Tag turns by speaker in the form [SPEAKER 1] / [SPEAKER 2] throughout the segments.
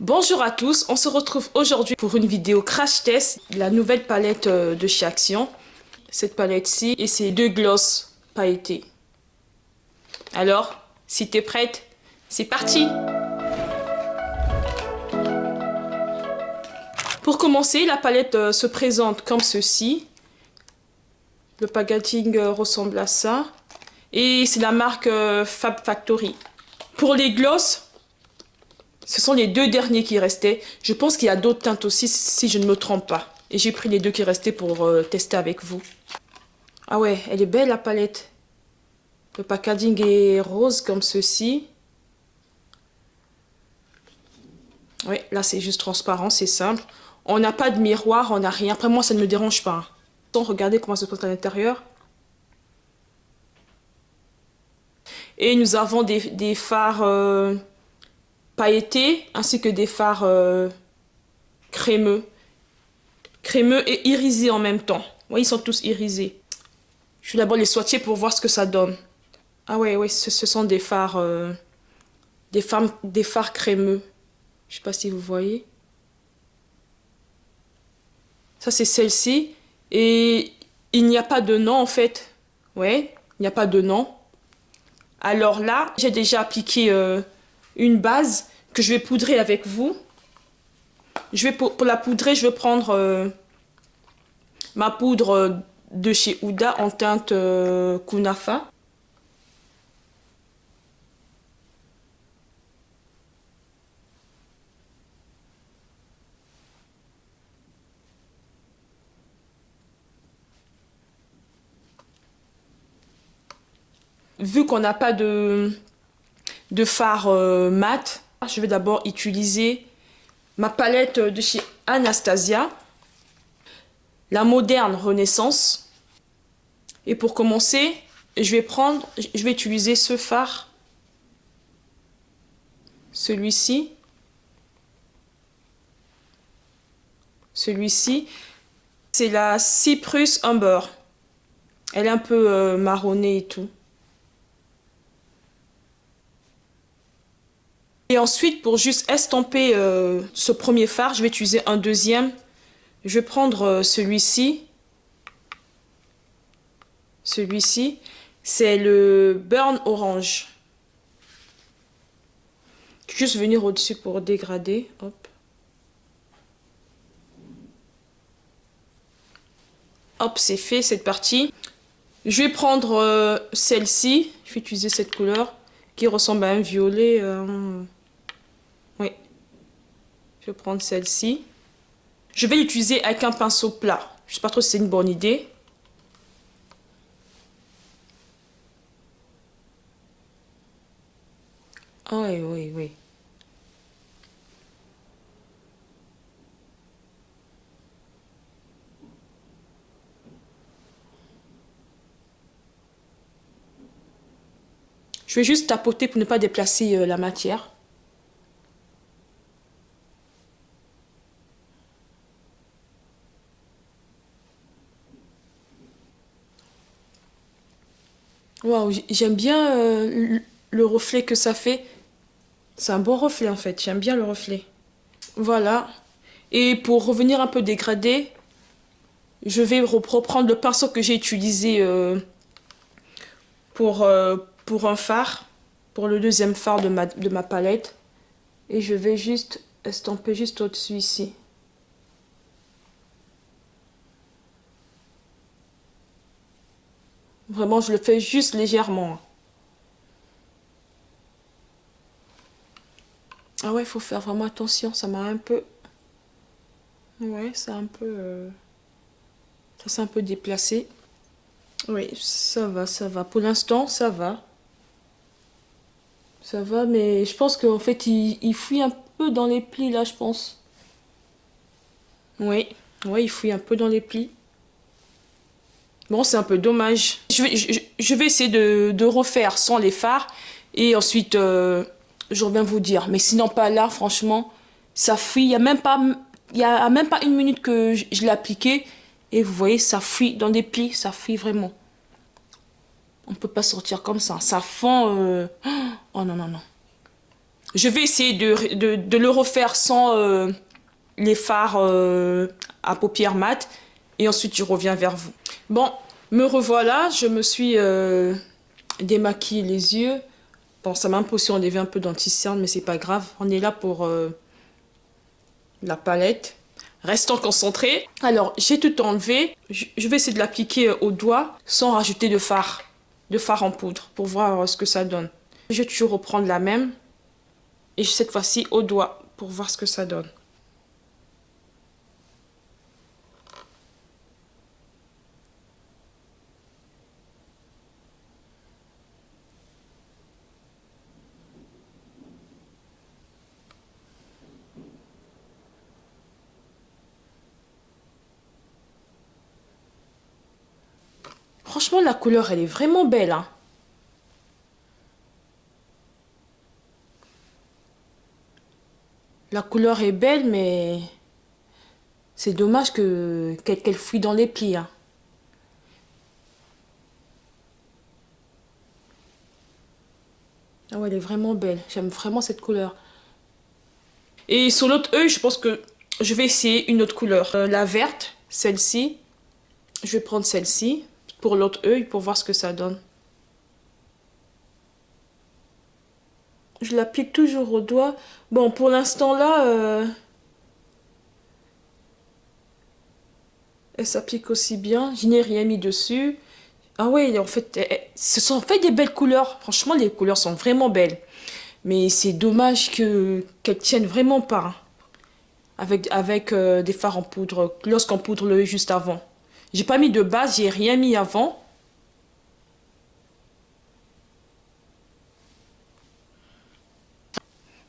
[SPEAKER 1] Bonjour à tous, on se retrouve aujourd'hui pour une vidéo crash test de la nouvelle palette de chez Action. Cette palette-ci et ces deux glosses pailletées. Alors, si t'es prête, c'est parti! Pour commencer, la palette se présente comme ceci. Le packaging ressemble à ça. Et c'est la marque Fab Factory. Pour les glosses, ce sont les deux derniers qui restaient. Je pense qu'il y a d'autres teintes aussi, si je ne me trompe pas. Et j'ai pris les deux qui restaient pour tester avec vous. Ah ouais, elle est belle la palette. Le packaging est rose comme ceci. Oui, là c'est juste transparent, c'est simple. On n'a pas de miroir, on n'a rien. Après moi, ça ne me dérange pas. Regardez comment ça se passe à l'intérieur. Et nous avons des fards pailletés ainsi que des fards crémeux. Crémeux et irisés en même temps. Oui, ils sont tous irisés. Je vais d'abord les swatcher pour voir ce que ça donne. Ah ouais, ouais, ce sont des fards crémeux. Je sais pas si vous voyez. Ça c'est celle-ci. Et il n'y a pas de nom en fait. Ouais, il n'y a pas de nom. Alors là, j'ai déjà appliqué une base que je vais poudrer avec vous. Pour la poudrer, je vais prendre ma poudre de chez Huda en teinte Kunafa. Vu qu'on n'a pas de fard mat, je vais d'abord utiliser ma palette de chez Anastasia, la moderne Renaissance. Et pour commencer, je vais utiliser ce fard, celui-ci, c'est la Cyprus Umber. Elle est un peu marronnée et tout. Et ensuite, pour juste estomper ce premier fard, je vais utiliser un deuxième. Je vais prendre celui-ci. Celui-ci, c'est le Burn Orange. Juste venir au-dessus pour dégrader. Hop. Hop, c'est fait cette partie. Je vais prendre celle-ci. Je vais utiliser cette couleur qui ressemble à un violet. Oui. Je vais prendre celle-ci. Je vais l'utiliser avec un pinceau plat. Je ne sais pas trop si c'est une bonne idée. Ah oui, oui, oui. Je vais juste tapoter pour ne pas déplacer la matière. Waouh, j'aime bien le reflet que ça fait. C'est un bon reflet en fait, j'aime bien le reflet. Voilà. Et pour revenir un peu dégradé, je vais reprendre le pinceau que j'ai utilisé pour un fard, pour le deuxième fard de ma palette. Et je vais juste estomper juste au-dessus ici. Vraiment, je le fais juste légèrement. Ah ouais, il faut faire vraiment attention, ça m'a un peu... Ouais, c'est un peu... Ça s'est un peu déplacé. Oui, ça va, ça va. Pour l'instant, ça va. Ça va, mais je pense qu'en fait, il fouille un peu dans les plis, là, je pense. Oui, oui, il fouille un peu dans les plis. Bon, c'est un peu dommage. Je vais essayer de refaire sans les fards. Et ensuite, je reviens vous dire. Mais sinon, pas là, franchement, ça fuit. Il y a même pas une minute que je l'ai appliqué. Et vous voyez, ça fuit dans des plis. Ça fuit vraiment. On peut pas sortir comme ça. Ça fond... Oh non, non, non. Je vais essayer de le refaire sans les fards à paupières mat. Et ensuite, je reviens vers vous. Bon, me revoilà. Je me suis démaquillé les yeux. Bon, ça m'a un peu aussi enlevé un peu d'anti-cerne, mais c'est pas grave. On est là pour la palette. Restons concentrés. Alors, j'ai tout enlevé. Je vais essayer de l'appliquer au doigt sans rajouter de fard en poudre pour voir ce que ça donne. Je vais toujours reprendre la même. Et cette fois-ci au doigt pour voir ce que ça donne. Franchement, la couleur, elle est vraiment belle, hein. La couleur est belle, mais c'est dommage qu'elle fuit dans les plis, hein. Ah ouais, elle est vraiment belle. J'aime vraiment cette couleur. Et sur l'autre œil, je pense que je vais essayer une autre couleur. La verte, celle-ci. Je vais prendre celle-ci pour l'autre œil pour voir ce que ça donne. Je l'applique toujours au doigt. Bon, pour l'instant là, elle s'applique aussi bien. Je n'ai rien mis dessus. Ah ouais, en fait, ce sont en fait des belles couleurs. Franchement, les couleurs sont vraiment belles. Mais c'est dommage qu'elles tiennent vraiment pas, hein. Avec des fards en poudre, lorsqu'on poudre l'œil juste avant. J'ai pas mis de base, j'ai rien mis avant.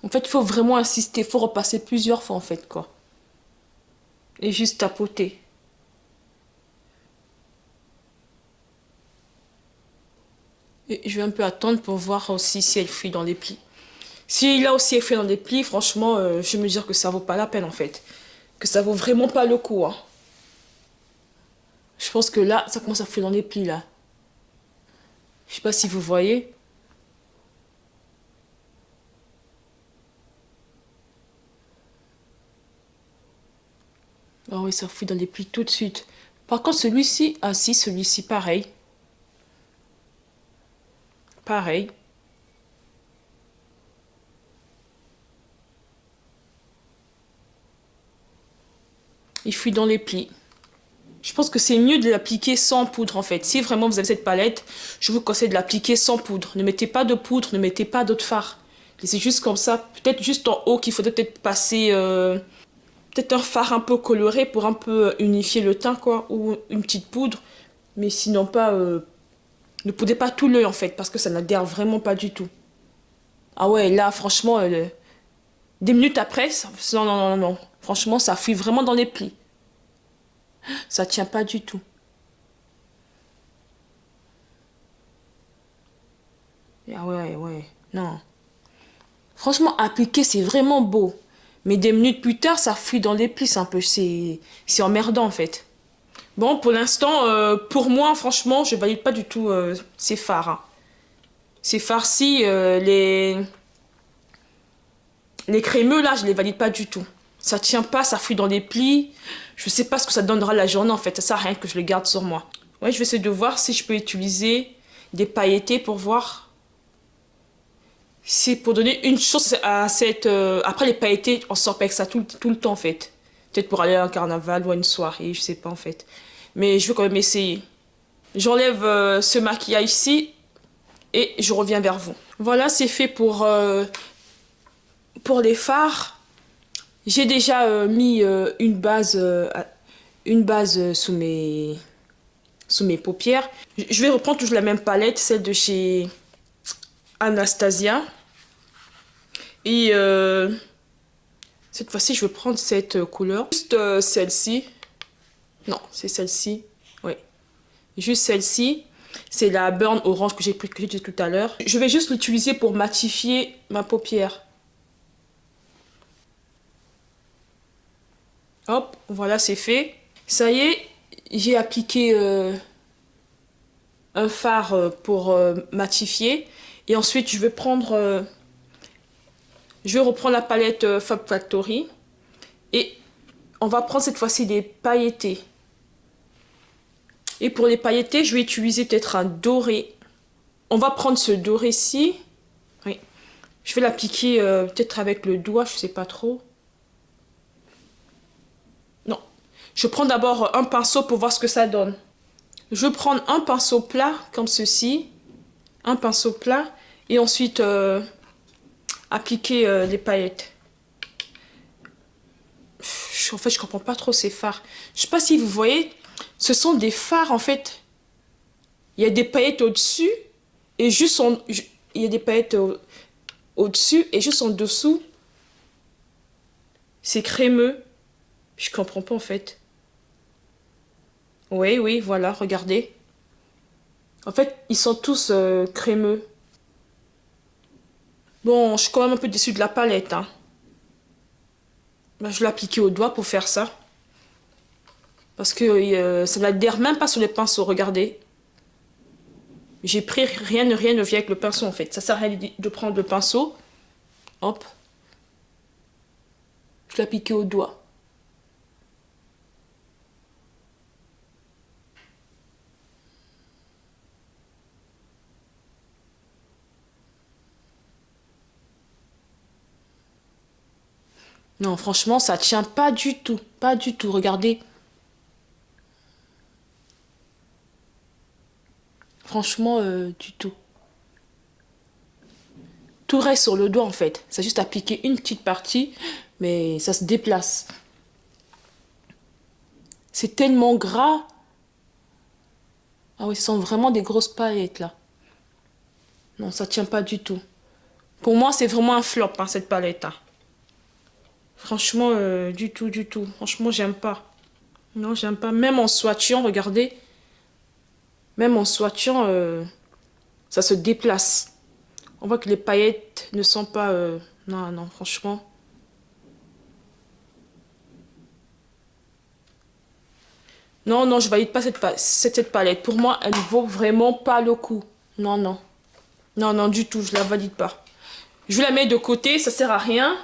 [SPEAKER 1] En fait, il faut vraiment insister, il faut repasser plusieurs fois en fait, quoi. Et juste tapoter. Et je vais un peu attendre pour voir aussi si elle fuit dans les plis. Si là aussi elle fuit dans les plis, franchement, je vais me dire que ça vaut pas la peine en fait. Que ça vaut vraiment pas le coup, hein. Je pense que là, ça commence à fuir dans les plis là. Je sais pas si vous voyez. Ah oui, ça fuit dans les plis tout de suite. Par contre, celui-ci, ah si, celui-ci, pareil. Pareil. Il fuit dans les plis. Je pense que c'est mieux de l'appliquer sans poudre en fait. Si vraiment vous avez cette palette, je vous conseille de l'appliquer sans poudre. Ne mettez pas de poudre, ne mettez pas d'autre fard. Laissez juste comme ça. Peut-être juste en haut qu'il faudrait peut-être passer peut-être un fard un peu coloré pour un peu unifier le teint quoi. Ou une petite poudre. Mais sinon pas... ne poudrez pas tout l'œil en fait parce que ça n'adhère vraiment pas du tout. Ah ouais, là franchement, des minutes après, non, non, non, non. Franchement, ça fuit vraiment dans les plis. Ça tient pas du tout. Ah ouais, ouais, non. Franchement, appliquer, c'est vraiment beau. Mais des minutes plus tard, ça fuit dans les plis un peu. C'est emmerdant, en fait. Bon, pour l'instant, pour moi, franchement, je valide pas du tout ces fards, hein. Ces fards-ci, les crémeux, là, je les valide pas du tout. Ça tient pas, ça fuit dans les plis. Je sais pas ce que ça donnera la journée, en fait. Ça sert à rien que je le garde sur moi. Ouais, je vais essayer de voir si je peux utiliser des pailletés pour voir. C'est pour donner une chance à cette... Après, les pailletés, on sort pas avec ça tout le temps, en fait. Peut-être pour aller à un carnaval ou à une soirée, je sais pas, en fait. Mais je vais quand même essayer. J'enlève ce maquillage ici et je reviens vers vous. Voilà, c'est fait pour les fards. J'ai déjà mis une base sous mes paupières. Je vais reprendre toujours la même palette, celle de chez Anastasia. Et cette fois-ci, je vais prendre cette couleur. Juste celle-ci. Non, c'est celle-ci. Oui. Juste celle-ci. C'est la Burn Orange que j'ai dit tout à l'heure. Je vais juste l'utiliser pour matifier ma paupière. Hop, voilà, c'est fait. Ça y est, j'ai appliqué un fard pour matifier. Et ensuite, je vais prendre Je vais reprendre la palette Fab Factory. Et on va prendre cette fois-ci des pailletés. Et pour les pailletés, je vais utiliser peut-être un doré. On va prendre ce doré-ci. Oui. Je vais l'appliquer peut-être avec le doigt, je sais pas trop. Non. Je prends d'abord un pinceau pour voir ce que ça donne. Je vais prendre un pinceau plat, comme ceci. Un pinceau plat. Et ensuite, appliquer les paillettes. En fait, je comprends pas trop ces fards. Je sais pas si vous voyez, ce sont des fards, en fait. Il y a des paillettes au-dessus. Et juste il y a des paillettes au-dessus. Et juste en dessous, c'est crémeux. Je comprends pas, en fait. Oui, oui, voilà, regardez. En fait, ils sont tous crémeux. Bon, je suis quand même un peu déçue de la palette, hein. Ben, je l'ai appliquée au doigt pour faire ça. Parce que ça n'adhère même pas sur les pinceaux, regardez. J'ai pris rien ne vient avec le pinceau en fait. Ça sert à rien de prendre le pinceau. Hop. Je l'ai appliqué au doigt. Non, franchement, ça tient pas du tout. Pas du tout, regardez. Franchement, du tout. Tout reste sur le doigt en fait. C'est juste appliquer une petite partie, mais ça se déplace. C'est tellement gras. Ah oui, ce sont vraiment des grosses paillettes là. Non, ça tient pas du tout. Pour moi, c'est vraiment un flop, hein, cette palette. Hein. Franchement, du tout, du tout. Franchement, j'aime pas. Non, j'aime pas. Même en swatchant, regardez. Même en swatchant, ça se déplace. On voit que les paillettes ne sont pas... Non, non, franchement. Non, non, je valide pas cette palette. Pour moi, elle ne vaut vraiment pas le coup. Non, non. Non, non, du tout, je la valide pas. Je la mets de côté, ça sert à rien.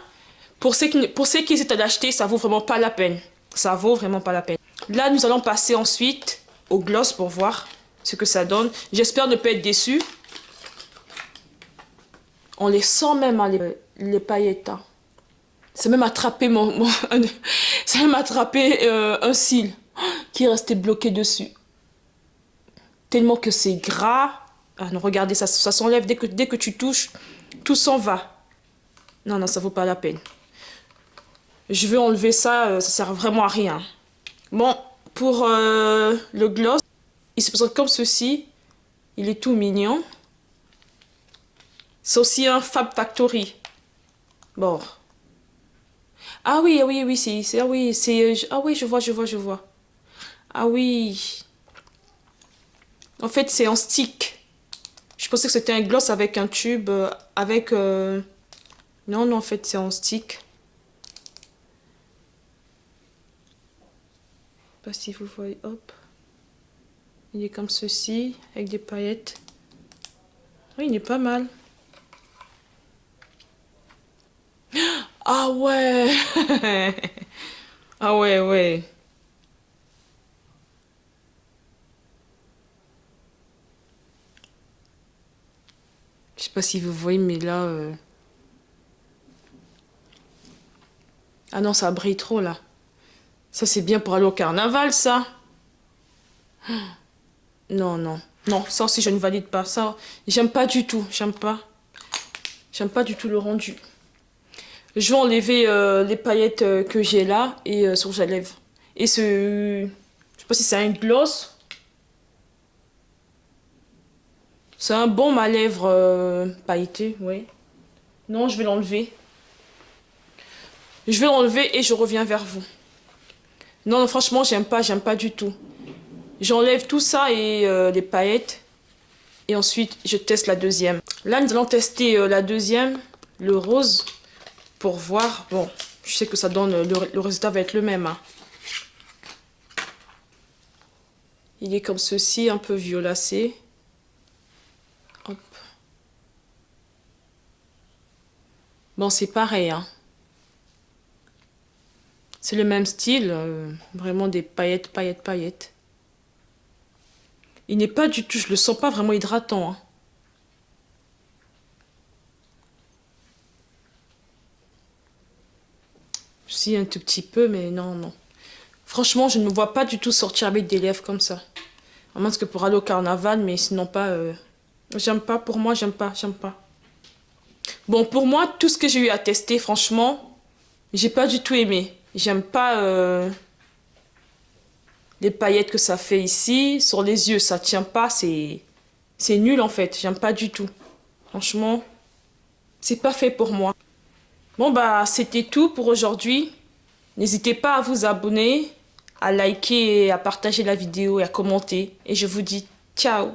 [SPEAKER 1] Pour ceux qui essaient d'acheter, ça vaut vraiment pas la peine. Ça vaut vraiment pas la peine. Là, nous allons passer ensuite au gloss pour voir ce que ça donne. J'espère ne pas être déçue. On les sent même, hein, les paillettes. Hein. C'est même attrapé c'est même attrapé un cil qui est resté bloqué dessus. Tellement que c'est gras. Ah non, regardez, ça s'enlève dès que tu touches, tout s'en va. Non, non, ça vaut pas la peine. Je vais enlever ça, ça sert vraiment à rien. Bon, pour le gloss, il se présente comme ceci. Il est tout mignon. C'est aussi un Fab Factory. Bon. Ah oui, ah oui, oui, ah oui, ah oui, je vois. Ah oui. En fait, c'est en stick. Je pensais que c'était un gloss avec un tube, avec... Non, non, en fait, c'est en stick. Je sais pas si vous voyez, hop. Il est comme ceci, avec des paillettes. Oui, il est pas mal. Ah ouais. Ah ouais, ouais. Je sais pas si vous voyez, mais là... Ah non, ça brille trop, là. Ça, c'est bien pour aller au carnaval, ça. Non, non. Non, ça aussi, je ne valide pas. Ça, j'aime pas du tout. J'aime pas. J'aime pas du tout le rendu. Je vais enlever les paillettes que j'ai là et sur les lèvres. Et ce... Je sais pas si c'est un gloss. C'est un bon ma lèvre pailleté, oui. Non, je vais l'enlever. Je vais l'enlever et je reviens vers vous. Non, non franchement, j'aime pas du tout. J'enlève tout ça et les paillettes. Et ensuite, je teste la deuxième. Là, nous allons tester la deuxième, le rose, pour voir. Bon, je sais que ça donne, le résultat va être le même. Hein. Il est comme ceci, un peu violacé. Hop. Bon, c'est pareil, hein. C'est le même style, vraiment des paillettes, paillettes, paillettes. Il n'est pas du tout, je le sens pas vraiment hydratant, hein. Si, un tout petit peu, mais non, non. Franchement, je ne me vois pas du tout sortir avec des lèvres comme ça. À moins que pour aller au carnaval, mais sinon pas... J'aime pas, pour moi, j'aime pas, j'aime pas. Bon, pour moi, tout ce que j'ai eu à tester, franchement, j'ai pas du tout aimé. J'aime pas les paillettes que ça fait ici. Sur les yeux, ça tient pas, c'est nul en fait. J'aime pas du tout. Franchement, c'est pas fait pour moi. Bon, bah, c'était tout pour aujourd'hui. N'hésitez pas à vous abonner, à liker et à partager la vidéo et à commenter. Et je vous dis ciao!